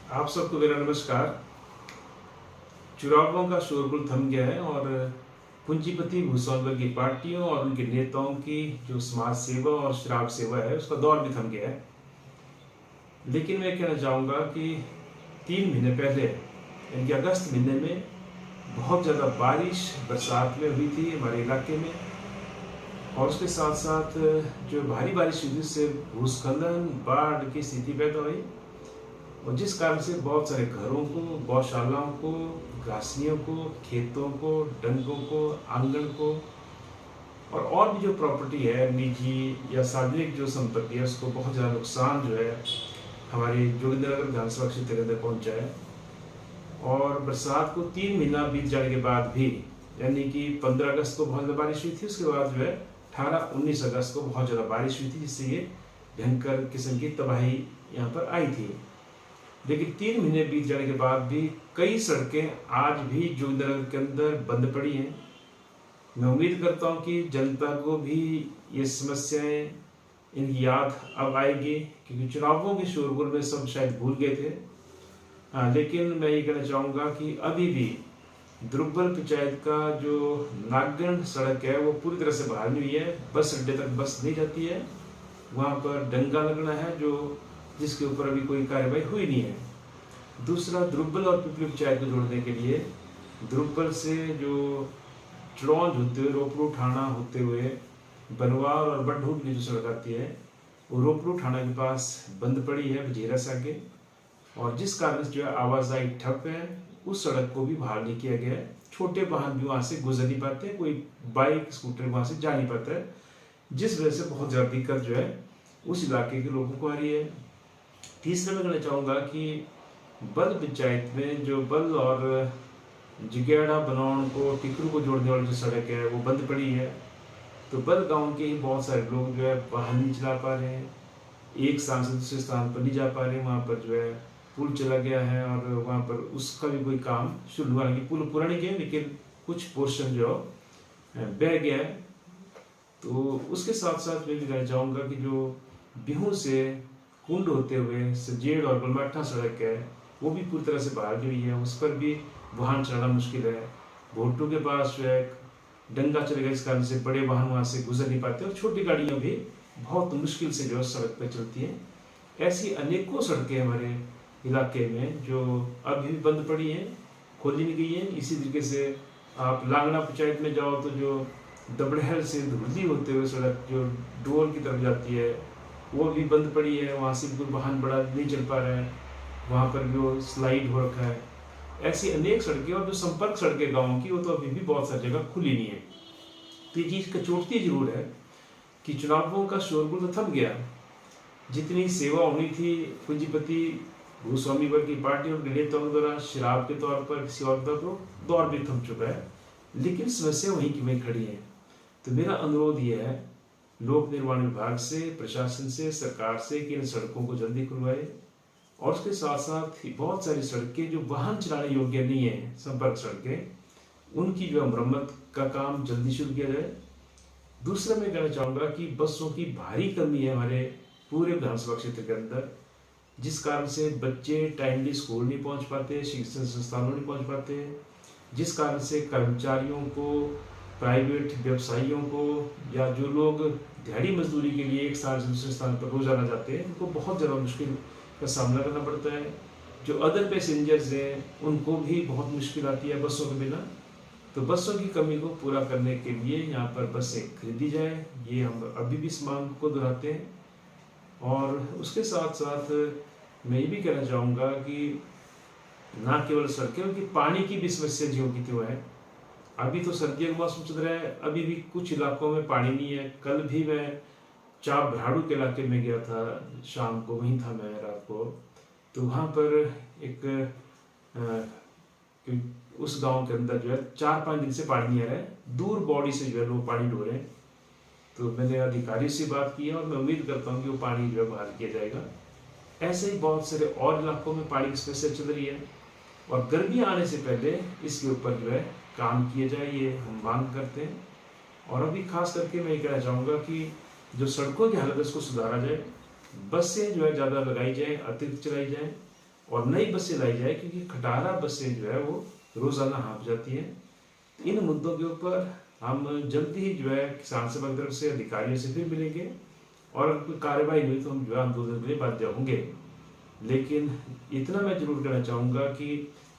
आप सबको मेरा नमस्कार। चुनावों का शोरगुल थम गया है और पूंजीपति भूस्वामीवर्ग की पार्टियों और उनके नेताओं की जो समाज सेवा और शराब सेवा है उसका दौर भी थम गया है। लेकिन मैं कहना चाहूँगा कि 3 महीने पहले यानी कि अगस्त महीने में बहुत ज़्यादा बारिश बरसात में हुई थी हमारे इलाके में, और उसके साथ साथ जो भारी बारिश हुई उससे भूस्खलन बाढ़ की स्थिति पैदा हुई, और जिस कारण से बहुत सारे घरों को, गौशालाओं को, घासनियों को, खेतों को, डंगों को, आंगन को और भी जो प्रॉपर्टी है निजी या सार्वजनिक जो संपत्ति है उसको बहुत ज़्यादा नुकसान जो है हमारे जोगिंद्रनगर विधानसभा क्षेत्र के अंदर पहुँचा है। और बरसात को 3 महीना बीत जाने के बाद भी, यानी कि 15 अगस्त को बहुत ज़्यादा बारिश हुई थी, उसके बाद जो है 18-19 अगस्त को बहुत ज़्यादा बारिश हुई थी, जिससे ये भयंकर किस्म की तबाही यहाँ पर आई थी। लेकिन 3 महीने बीत जाने के बाद भी कई सड़कें आज भी जोगिंद्रनगर के अंदर बंद पड़ी हैं। मैं उम्मीद करता हूँ कि जनता को भी ये समस्याएं, इनकी याद अब आएगी, क्योंकि चुनावों के शोरगुल में सब शायद भूल गए थे। लेकिन मैं ये कहना चाहूँगा कि अभी भी द्रुब्बल पंचायत का जो नागगढ़ सड़क है वो पूरी तरह से बहाल नहीं हुई है। बस अड्डे तक बस नहीं जाती है, वहाँ पर डंगा लगना है जो जिसके ऊपर अभी कोई कार्रवाई हुई नहीं है। दूसरा, द्रुब्बल और पिपली पंचायत को जोड़ने के लिए द्रुब्बल से जो चिड़ौंज होते हुए रोपड़ू ठाणा होते हुए बनवार और बडहूट की जो सड़क आती है वो रोपड़ू ठाणा के पास बंद पड़ी है बजेरा से आगे, और जिस कारण से जो है आवाजाही ठप है, उस सड़क को भी बहाल नहीं किया गया है। छोटे वाहन भी वहाँ से गुजर नहीं पाते, कोई बाइक स्कूटर वहाँ से जा नहीं पाता है, जिस वजह से बहुत ज़्यादा दिक्कत जो है उस इलाके के लोगों को आ रही है। तीसरा मैं कहना चाहूँगा कि बल पंचायत में जो बल और जिगेड़ा बनौन को टिकरू को जोड़ने वाली जो सड़क है वो बंद पड़ी है। तो बल गांव के ही बहुत सारे लोग जो है वाहन नहीं चला पा रहे हैं, एक स्थान से दूसरे स्थान पर नहीं जा पा रहे हैं। वहाँ पर जो है पुल चला गया है और वहाँ पर उसका भी कोई काम शुरू हुआ नहीं। पुल पूरा नहीं गया, लेकिन कुछ पोर्शन जो बह गया है। तो उसके साथ साथ मैं भी कहना चाहूँगा कि जो बिहू से कुंड होते हुए सजेड़ और गलमाठा सड़क है वो भी पूरी तरह से बहाल हुई है, उस पर भी वाहन चलाना मुश्किल है। भोटू के पास जो है डंगा चलेगा, इस कारण से बड़े वाहन वहाँ से गुजर नहीं पाते और छोटी गाड़ियाँ भी बहुत मुश्किल से जो सड़क पर चलती हैं। ऐसी अनेकों सड़कें हमारे इलाके में जो अभी भी बंद पड़ी हैं, खोली नहीं गई हैं। इसी तरीके से आप लांगड़ा पंचायत में जाओ तो जो दबड़हल से धुर्ली होते हुए सड़क जो डोल की तरफ जाती है वो भी बंद पड़ी है, वहाँ से कोई वाहन बड़ा नहीं चल पा रहा है, वहाँ पर भी वो स्लाइड हो रखा है। ऐसी अनेक सड़कें और जो संपर्क सड़कें गाँव की वो तो अभी भी बहुत सारी जगह खुली नहीं है। तो ये चीज़ कचोटती जरूर है कि चुनावों का शोरगुल तो थम गया, जितनी सेवा होनी थी पूंजीपति भूस्वामीवर्ग की पार्टी और नेताओं द्वारा शराब के तौर पर किसी और दौर भी थम चुका है, लेकिन समस्या वहीं की वहीं खड़ी है। तो मेरा अनुरोध ये है लोक निर्माण विभाग से, प्रशासन से, सरकार से कि इन सड़कों को जल्दी खुलवाए, और उसके साथ साथ बहुत सारी सड़कें जो वाहन चलाने योग्य नहीं है, संपर्क सड़कें, उनकी जो मरम्मत का काम जल्दी शुरू किया जाए। दूसरा मैं कहना चाहूँगा कि बसों की भारी कमी है हमारे पूरे विधानसभा क्षेत्र के अंदर, जिस कारण से बच्चे टाइमली स्कूल नहीं पहुँच पाते, शिक्षण संस्थानों नहीं पहुँच पाते, जिस कारण से कर्मचारियों को, प्राइवेट व्यवसायियों को या जो लोग दिहाड़ी मजदूरी के लिए एक स्थान से दूसरे स्थान पर रोजाना जाते हैं उनको बहुत ज़्यादा मुश्किल का सामना करना पड़ता है। जो अदर पैसेंजर्स हैं उनको भी बहुत मुश्किल आती है बसों के बिना। तो बसों की कमी को पूरा करने के लिए यहाँ पर बसें खरीदी जाए, ये हम अभी भी इस मांग को दोहराते हैं। और उसके साथ साथ मैं ये भी कहना चाहूँगा कि ना केवल सड़कें बल्कि पानी की भी समस्या ज्यों की त्यों है। अभी तो सर्दियों का मौसम चल रहा है, अभी भी कुछ इलाकों में पानी नहीं है। कल भी मैं चाप भराड़ू के इलाके में गया था, शाम को वहीं था मैं रात को, तो वहाँ पर एक उस गांव के अंदर जो है 4-5 दिन से पानी नहीं आ रहा है, दूर बॉडी से जो है लोग पानी ढो रहे हैं। तो मैंने अधिकारी से बात की है और मैं उम्मीद करता हूँ कि वो पानी जो है बहाल किया जाएगा। ऐसे ही बहुत सारे और इलाकों में पानी की समस्या चल रही है, और गर्मी आने से पहले इसके ऊपर जो है काम किए जाए, ये हम मांग करते हैं। और अभी खास करके मैं ये कहना चाहूँगा कि जो सड़कों की हालत है उसको सुधारा जाए, बसें जो है ज़्यादा लगाई जाए, अतिरिक्त चलाई जाए, और नई बसें लाई जाए, क्योंकि खटारा बसें जो है वो रोजाना हाँफ जाती हैं। तो इन मुद्दों के ऊपर हम जल्दी ही जो है किसान सभा की तरफ से अधिकारियों से फिर मिलेंगे, और अगर कोई कार्रवाई हुई तो हम जो है आंदोलन के लिए बाध्य होंगे। लेकिन इतना मैं जरूर कहना चाहूँगा कि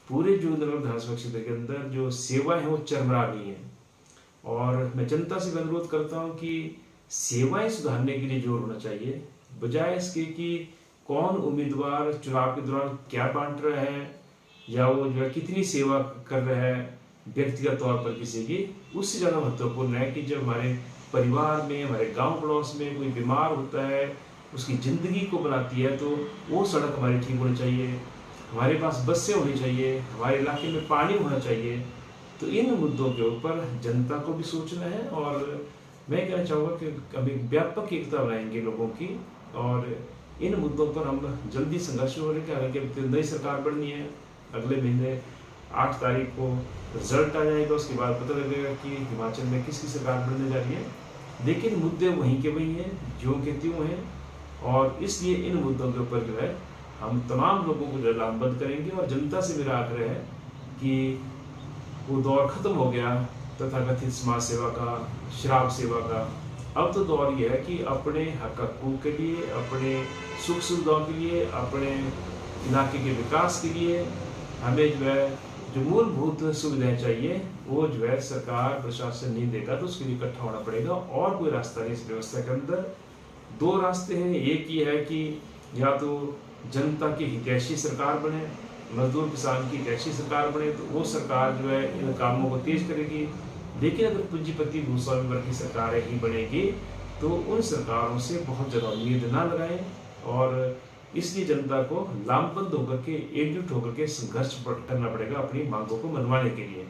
पूरे जो नगर विधानसभा क्षेत्र के अंदर जो सेवाएं हैं वो चरमरा रही हैं, और मैं जनता से अनुरोध करता हूँ कि सेवाएं सुधारने के लिए जोर होना चाहिए, बजाय इसके कि कौन उम्मीदवार चुनाव के दौरान क्या बांट रहा है या वो जो है कितनी सेवा कर रहा है व्यक्तिगत तौर पर किसी की। उससे ज़्यादा महत्वपूर्ण है कि जब हमारे परिवार में, हमारे गांव पड़ोस में कोई बीमार होता है, उसकी ज़िंदगी को बनाती है, तो वो सड़क हमारी ठीक होनी चाहिए, हमारे पास बसें होनी चाहिए, हमारे इलाके में पानी होना चाहिए। तो इन मुद्दों के ऊपर जनता को भी सोचना है, और मैं कहना चाहूँगा कि अभी व्यापक एकता बनाएंगे लोगों की, और इन मुद्दों पर हम जल्दी संघर्ष हो रहे हैं। हालांकि नई सरकार बननी है, अगले महीने 8 तारीख को रिजल्ट आ जाएगा, उसके बाद पता लगेगा कि हिमाचल में किसकी सरकार बनने जा रही है। लेकिन मुद्दे वहीं के वहीं हैं, ज्यों के त्यों हैं, और इसलिए इन मुद्दों के ऊपर जो है हम तमाम लोगों को लामबंद करेंगे। और जनता से मेरा आग्रह है कि वो दौर खत्म हो गया तथाकथित समाज सेवा का, शराब सेवा का। अब तो दौर ये है कि अपने हक हकूक़ के लिए, अपने सुख सुविधाओं के लिए, अपने इलाके के विकास के लिए हमें जो है जो मूलभूत सुविधाएं चाहिए वो जो है सरकार प्रशासन नहीं देगा, तो उसके लिए इकट्ठा होना पड़ेगा। और कोई रास्ता नहीं इस व्यवस्था के अंदर। 2 रास्ते हैं, एक ही है कि या तो जनता की हितैषी सरकार बने, मजदूर किसान की हितैषी सरकार बने, तो वो सरकार जो है इन कामों को तेज करेगी। लेकिन अगर पूंजीपति भूस्वामी वर्ग की सरकारें ही बनेगी तो उन सरकारों से बहुत ज़्यादा उम्मीद ना लगाएं, और इसलिए जनता को लामबंद होकर के, एकजुट होकर के संघर्ष करना पड़ेगा अपनी मांगों को मनवाने के लिए।